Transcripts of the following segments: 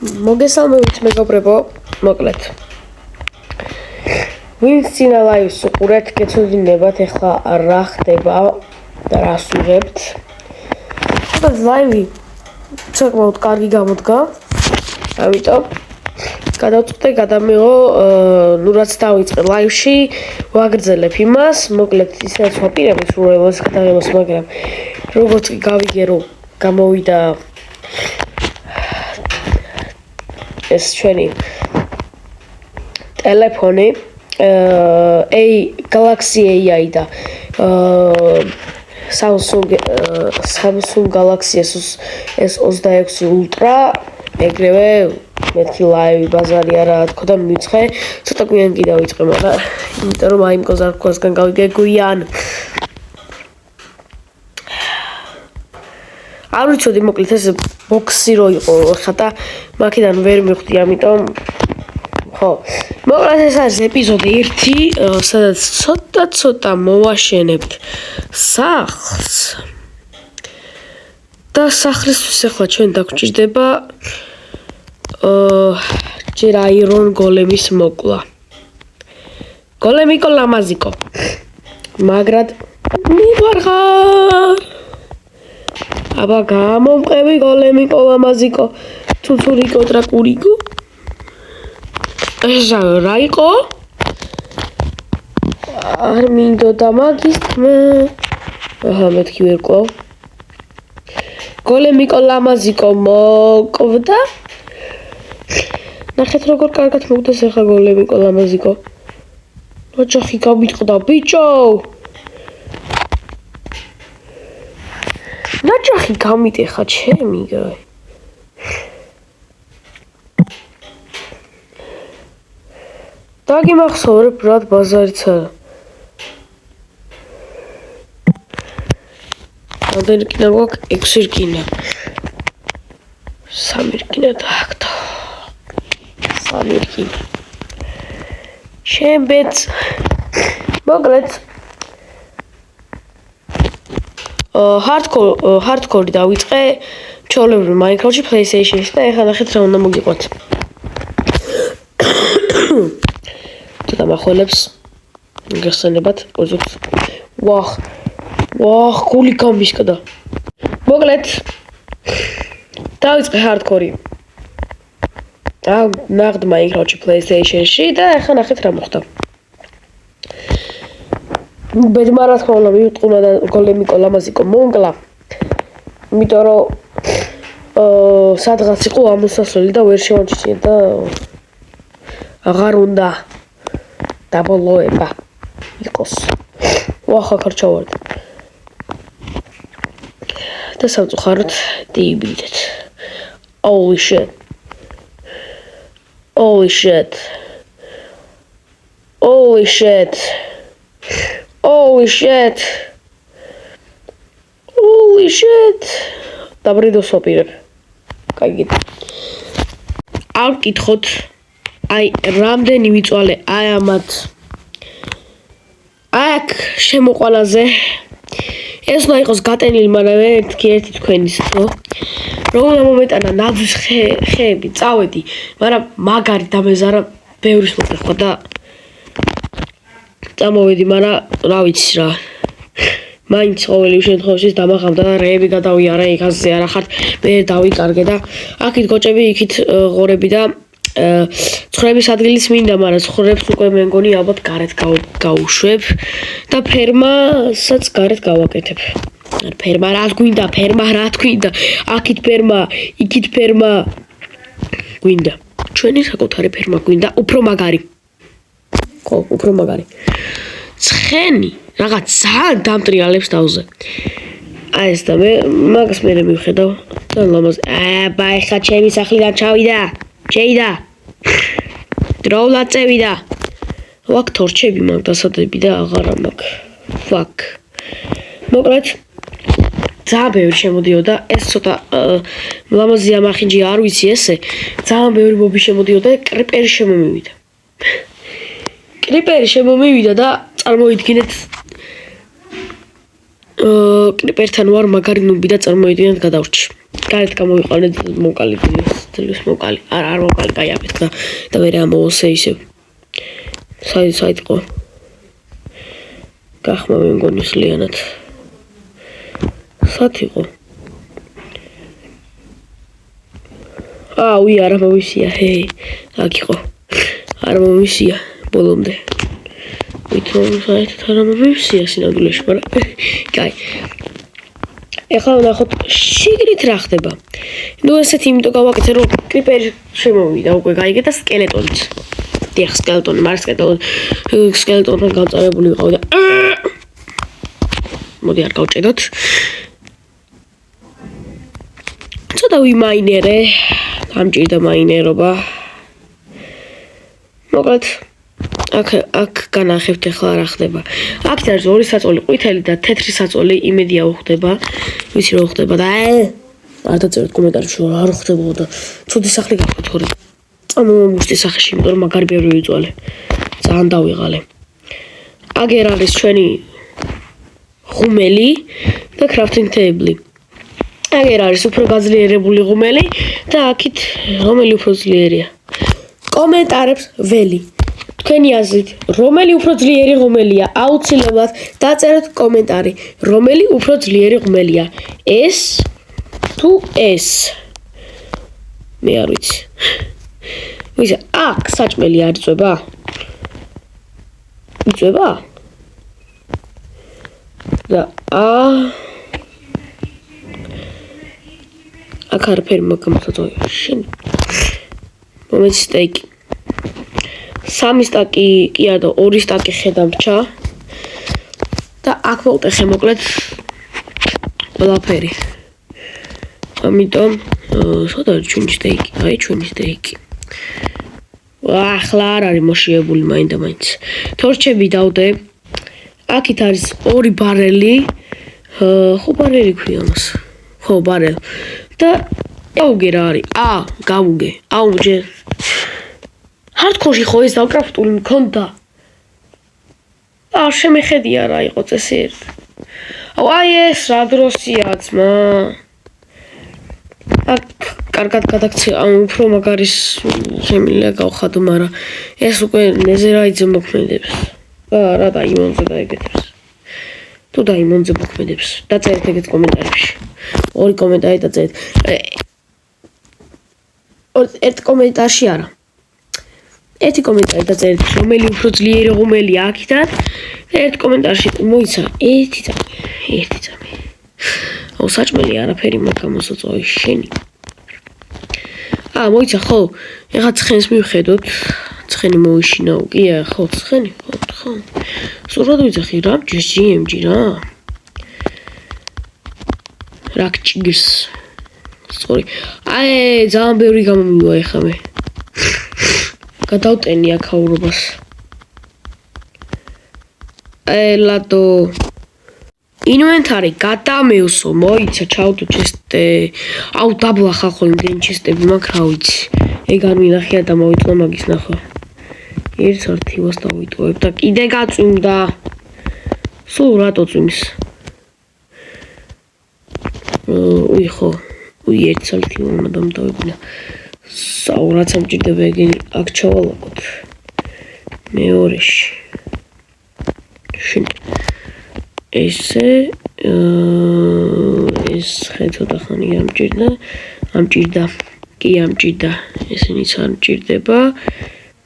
მოგესალმებით მეგობრებო, მოკლედ. ვინც წინა ლაივს უყურეთ, გეცოდინებათ ახლა რა ხდება და რას ვიღებთ. ეს ლაივი საკმაოდ კარგი გამოდგა. ამიტომ გადავწყვეტე გადამიღო, რაც დავიწყე ლაივში, ვაგრძელებ იმას, მოკლედ ისაც ვაპირებთ სრულებას გადაღებას, მაგრამ როგორც კი გავიგე, რომ გამოვიდა ეს ჩვენი ტელეფონი Galaxy AI და Samsung Galaxy S26 Ultra ეგრევე მეთქი ლაივი ბაზარი არა თქო და მივიწყე ცოტა გვიან კი დავიწყე მაგრამ იმიტომ რომ აი მკოზარქვასგან გავიგე გვიან არ ვიცოდი მოკლედ ეს ბოქსი რო იყო ხა და მაქედან ვერ მივხვდი ამიტომ ხო მოკლედ ეს არის ეპიზოდი 1 სადაც ცოტა მოვაშენებთ სახლს და სახლისთვის ახლა ჩვენ დაგჭირდება ჯერ აირონ გოლემის მოკლა გოლემიკო ლამაზიკო მაგრად მივარღარ აბა გამომყევი გოლემიკო ლამაზიკო თუთურიკო ტრაკურიკო ეს რა იყო არ მინდოდა მაგის თმა აჰა მეთქი ვერ ყო გოლემიკო ლამაზიკო მოკვდა ნახეთ როგორ კარგად მოგდეს ახლა გოლემიკო ლამაზიკო ოჯახი გამიტყდა ბიჭო ნაჯახი გამიტეხა ჩემი გაი დაგიმახსოვრებ რად ბაზარიც არა რამდენი რკინა გვაქვს 6 რკინა 3 რკინა დააგდო 3 რკინა ჩემბეც მოკლედ hardcore დავიწყე ჩაოლებრივ Minecraft-ში, PlayStation-ში და ეხლა ნახეთ რა უნდა მოგიყვათ. ცოტა მახველებს გახსენებათ, პოზოთ. ვახ, გული გამისკდა. მოკლედ დავიწყე hardcore. ნახეთ Minecraft-ში, PlayStation-ში და ეხლა ნახეთ რა მოხდა. ბედმა რა თქმა უნდა მივიტყუნა და გოლემიკო ლამაზიკო მომკლა იმიტომ რომ სადღაც იყო ამოსასვლელი და ვერ შევამჩნია და აღარ უნდა დაბოლოება იყოს ვახა ქარჩავარდ და სამწუხაროდ დიიბილდეთ holy shit დაბრიდოს ვაპირებ. კაიგით. არ გკითხოთ აი რამდენი ვიწვალე აი ამათ აქ შემოყალაზე ეს უნდა იყოს გატენილი მაგრამ ერთი თქვენის ხო რომ უნდა მომეტანა ნაძვის ხეები წავედი მაგრამ მაგარი დამეზარა ბევრის მოყვა და წამოვედი მაგრამ რა ვიცი რა მაინც ყოველი შემთხვევაში დამაღამდა და რეები გადავიარა იქაზე არა ხარ მე დავიკარგე და აქეთ გოჭები იქით ღორები და ცხრების ადგილიც მინდა მაგრამ ცხრებს უკვე მე მგონი ალბათ გარეთ გავუშვებ და ფერმასაც გარეთ გავაკეთებ ფერმა რა გვინდა აქეთ ფერმა იქით ფერმა გვინდა ჩვენი საკუთარი ფერმა გვინდა უფრო მაგარი ხო უფრო მაგარი ცხენი რაღაც ძალიან დამტრიალებს დავზე. აი ეს და მე მაგას მე მივხედავ და ლამაზ აბა ეხა ჩემი სახლიდან ჩავიდა. შეიდა. დროულად წევიდა. ვაკ თორჩები მაგ დასადები და აღარა მაგ. ფაკ. მოკლედ ძალიან ბევრი შემოდიოდა ეს ცოტა ლამაზია მახინჯი არ ვიცი ესე ძალიან ბევრი მობი შემოდიოდა კრიპერი შემომივიდა და წარმოიდგინეთ კრიპერთან ვარ მაგარი ნუბი და წარმოიდგინეთ გადავრჩი. გარეთ გამოვიყანეთ მოკალი დილის მოკალი. არ მოკალი გაიაფეთ და მე ამოვოსე ისევ. საიტყო. გახმა მე მგონი სლიანად. სათიყო. უი არა მომისია. აქ იყო. არ მომისია ბოლომდე. ვითომ საერთოდ არ მომისია სინამდვილეში, მაგრამ კაი. ეხლა ვნახოთ შიგნით რა ხდება. ნუ ესეთი იმიტომ გავაკეთე რომ კრიპერი შემოვიდა უკვე გაიგე და სკელეტონიც. დიახ სკელეტონი, მაგრამ სკელეტონთან გამწარებული ვიყავ და მოდი არ გავჭედოთ. ცოტა ვიმაინერე. გამჭირდა მაინერობა. მოკლედ აქ განახებთ ახლა რა ხდება. აქ არის ორი საწოლი, ყვითელი და თეთრი საწოლი, იმედია უხდება. ვიცი რა ხდება და არ დაწეროთ კომენტარებში რომ არ ხდებოდა და ცუდი სახლი გაქვთ თორე. წამომუშტი სახეში, იმიტომ რომ მაგარი ბევრი ვიწვალე. ძალიან დავიღალე. აგერ არის ჩვენი ღუმელი და crafting table. აგერ არის უფრო გაძლიერებული ღუმელი და აქეთ რომელი უფრო ძლიერია. კომენტარებს ველი. თქვენი აზრით, რომელი უფრო ძლიერი ღუმელია? აუცილებლად დაწერეთ კომენტარი, რომელი უფრო ძლიერი ღუმელია. ეს თუ ეს? მე არ ვიცი. ვიცი, აქ საჭმელი არ იწვება? იწვება? და აქ არაფერი მაგამოსაწოი. შენ მომეც სტეიკი. 3 სტაკი კი არა და 2 სტაკი ხედავჩა და აქ მოვტეხე მოკლედ ყველაფერი. ამიტომ სოდა ჩვენი სტეიკი, აი ჩვენი სტეიკი. ახლა არ არის მოშიებული მაინდა-მაინც. თორჩები დავდე. აქეთ არის 2 ბარელი. ხო ბარელი ქვია მას. ხო ბარელი. და გავუგე რა არის? გავუგე. აუჯე. ჰარდკორში ხო ეს დაკრაფტული მქონდა. შემეხედია რა იყო წესი ერთ. აი ეს რა დროსია ძმა. აქ კარგად გადაქცია, უფრო მაგარის შემიძლია გავხადო, მაგრამ ეს უკვე ნეზერაიძე მოქმედებს. რა დაიმონზე დაიგეთებს. თუ დაიმონზე მოქმედებს, დაწერეთ ეგეთ კომენტარებში. 2 კომენტარი დაწერეთ. ერთ კომენტარში არა. ერთი კომენტარი დაწერეთ, რომელი უფრო ძლიერი ღუმელია აქიდან. ერთ კომენტარში მოიცა ერთი წამი. საჭმელი არაფერი მაგამოსაწოი შენი. მოიცა ხო? ეხლა ცხენს მივხედოთ. ცხენი მოვიშინაო. კი ხო, ცხენი. ხო. სულად ვიცახი რა, GMG რა. რაკჭიგს. სწორი. ძალიან ბევრი გამომივა ეხლა მე. გადავტენი აქაურობას. ლადო. ინვენტარი გადამევსო, მოიცა ჩავდო ჩესტე. დაბლა ხახო იმდენი ჩესტები მაქვს, რა ვიცი. ეგ არ მინახია და მოვიტყო მაგის ნახვა. ერთ არქივას დავიტოვებ და კიდე გაწვიმდა. სულ რატო წვიმს? ხო. ერთ არქივი უნდა დამტოვებინა. საურად სამჭირდება ეგენი აქ ჩავალაკოთ. მეორეში. შენ ესე ეს ცოტა ხანი ამჭირდა. კი ამჭირდა. ესენიც არ მჭირდება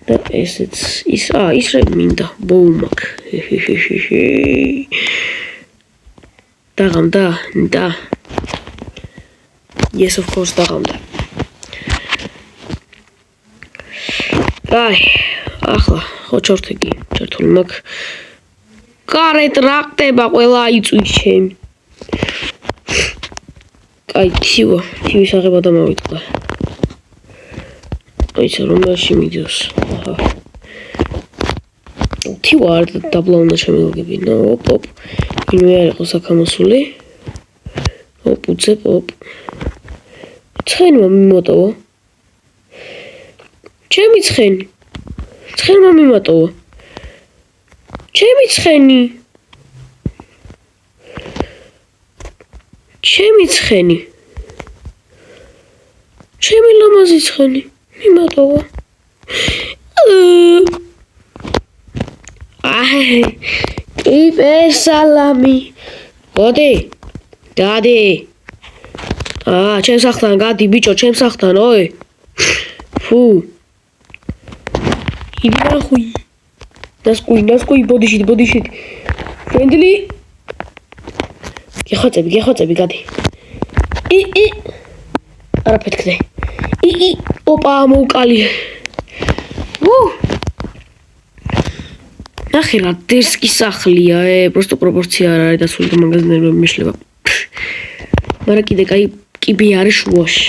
და ესეც ის რა მინდა ბოუმაკ. დაღამდა? და yes of course დაღამდა. ახლა ხო ჩორთეგი ჩართული მაქვს. გარეთ რა ხდება ყველა იწვის ჩემი. თივის აღება დამავიწყდა. ისა რომელში მიდევს. თივა არ დაბლა უნდა შემოვაგებინა. ოპ. ვინმე არ იყო საქამოსული. უცებ. ცხენმა მიმოტოვა. ჩემი ცხენი. ცხენმა მიმატოვა. ჩემი ცხენი. ჩემი ცხენი. ჩემი ლამაზი ცხენი. მიმატოვა. იპერ სალამი. მოდი. დადი. ჩემს სახლთან გადი ბიჭო, ჩემს სახლთან, ოი. ფუ. იდი ნახუი. ნასკუი, ბოდიშით. ფრენდლი. გეხოცები, გადი. არაფერი თქვი. ოპა, მოვკალი. ნახე რა, დერსკი სახლია, просто პროპორცია არ არის და სულ მაგაზინერები მეშლება. მაგრამ კიდე კაი კიბე არის შუაში,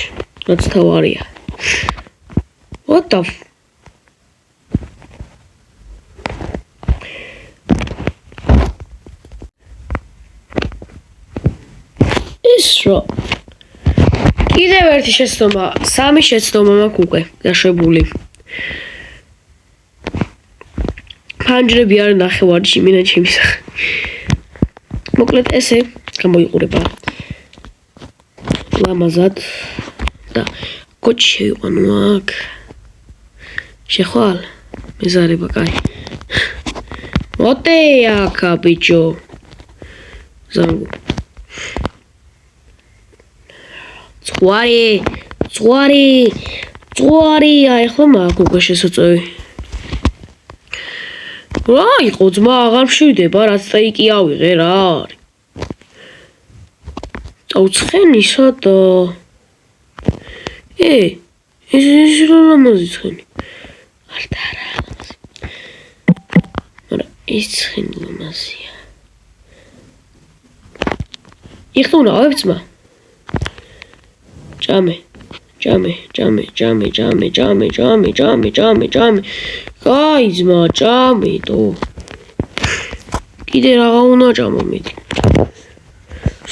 რაც თავარია. What the ისრო. კიდევ ერთი შეცდომა, 3 შეცდომა მაქვს უკვე გაშვებული. ფანჯრები არ ნახევარში მინა ჩემი სახე. მოკლედ ესე გამოიყურება. ლამაზად და კოჩი შეიყვანო აქ. შეხვალ მეზარება კაი. მოტე აქა ბიჭო. ზანგო. წვარი, ახლა მაქვს უკვე შესაწევი. რა იყო ძმა აღარ მშვიდება, რაც წაიკი ავიღე რა არის. წაუცხენი სადა. ეს რა ლამაზი ცხენი. არა ლამაზი. მაგრამ ეს ცხენი ლამაზია. იხტუნა ვებცმა. ჭამე. კაი ძმა, ჭამე დო. კიდე რაღა უნდა ჭამო მეტი.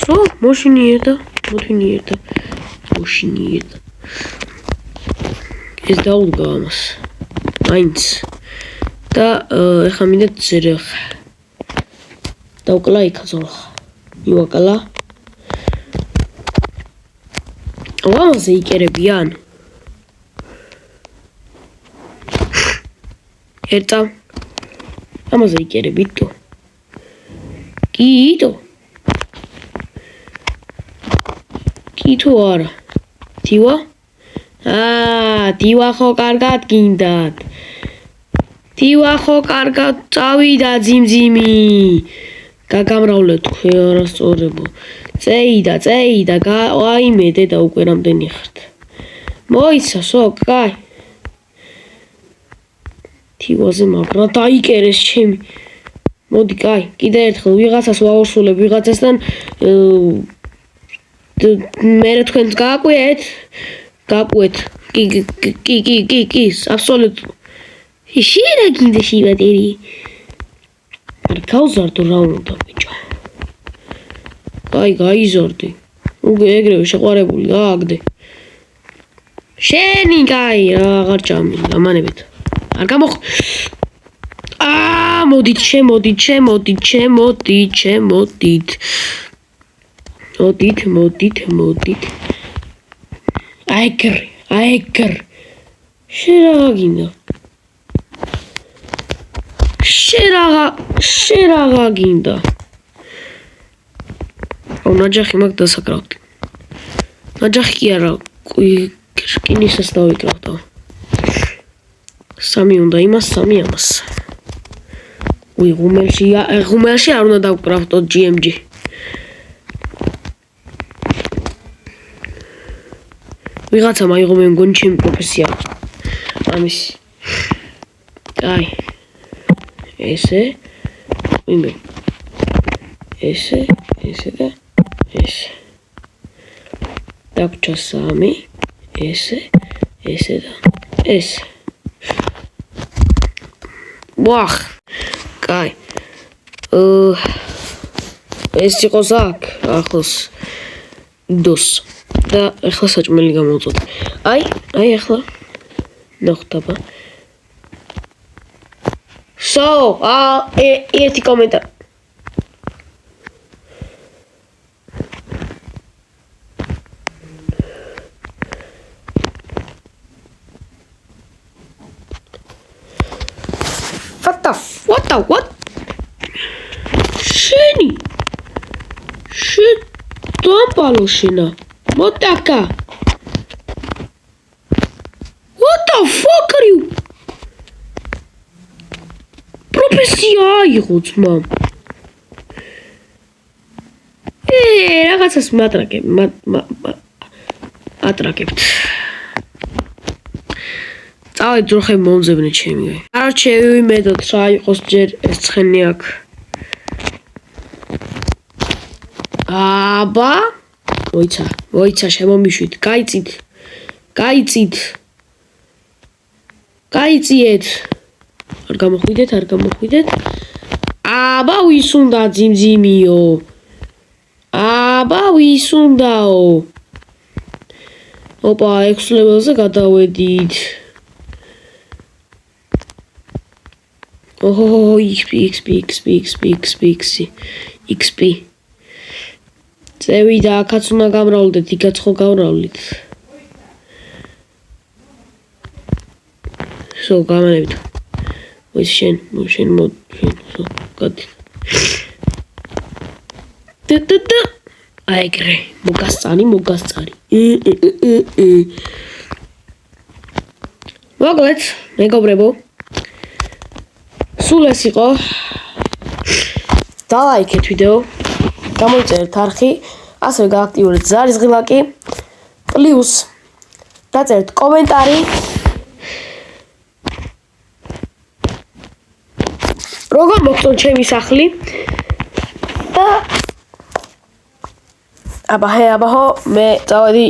სო, მოშინიერდა. ეს დაუდგა ამას. მაინც. და ეხლა მინდა ზერეხ. დაუკლა იქაზოლა. მივაკლა. ამაზე იკერებიან. ერთა ამაზე იკერებითო. კითო თუ არა. თივა? თივა ხო კარგად გინდათ. თივა ხო კარგად წავიდა ძიმძიმი. გაგამრავლეთ თქვი არასწორებო. წეიდა, აიმე დედა უკვე რამდენი ხართ. მოიცასო, კაი. თივაზე მაგრა დაიკერეს ჩემი. მოდი, კაი, კიდე ერთხელ ვიღაცას ვაორსულებ ვიღაცასთან მერე თქვენს გააკვიეთ. კი, აბსოლუტ. შეიძლება გინდა შევატერი. არ გავზარდო რა უნდა ბიჭო. გაიზარდი. უკვე ეგრევე შეყვარებული გააგდე. შენი კაი აღარ ჭამი, ამანებით. არ გამოხ. მოდით. აიგრ. შერაღა გინდა. შერაღა გინდა. ნაჯახი მაგ დასაკრავდი. ნაჯახი კი არა, რკინისას დავიკრავდა. 3 უნდა იმას, 3 ამას. ღუმელში არ უნდა დავკრავდო GMG. ვიღაცა მაიღო მე მგონი ჩემი პროფესია. ამის. კაი. ესე. ვინმე. ესე და ესე. დაგჭა 3. ესე და ესე. ვახ. კაი. ეს იყოს აქ, ახლოს. დოს. და ახლა საჭმელი გამოვწოთ. აი ახლა. ნახტაბა. ერთი კომენტარი. what? შენი დამბალო შენა მოტაკა what the fuck are you პროფესია იყო ძმა რაღაცას ატრაკებთ წავედ ძროხები მომძებნე ჩემი არჩე ვიმედოთ რა იყოს ჯერ ეს ცხენი აქ აბა მოიცა შემომიშვით გაიწით არ გამოხვიდეთ აბა ვის უნდა ძიმძიმიო აბა ვის უნდაო ოპა 6 ლეველზე გადავედით ოჰო XP წევი და აქაც უნდა გამრავლდეთ იქაც ხო გავრავლით სო გამანებით ის შენ გადი აიგრე მოგასწარი მოგლეთ მეგობრებო სულ ეს იყო დალაიქეთ ვიდეო გამოიწერეთ არხი ასევე გააქტიურეთ ზარის ღილაკი პლუს დაწერეთ კომენტარი როგორ მოგწონთ ჩემი სახლი და აბა მე წავედი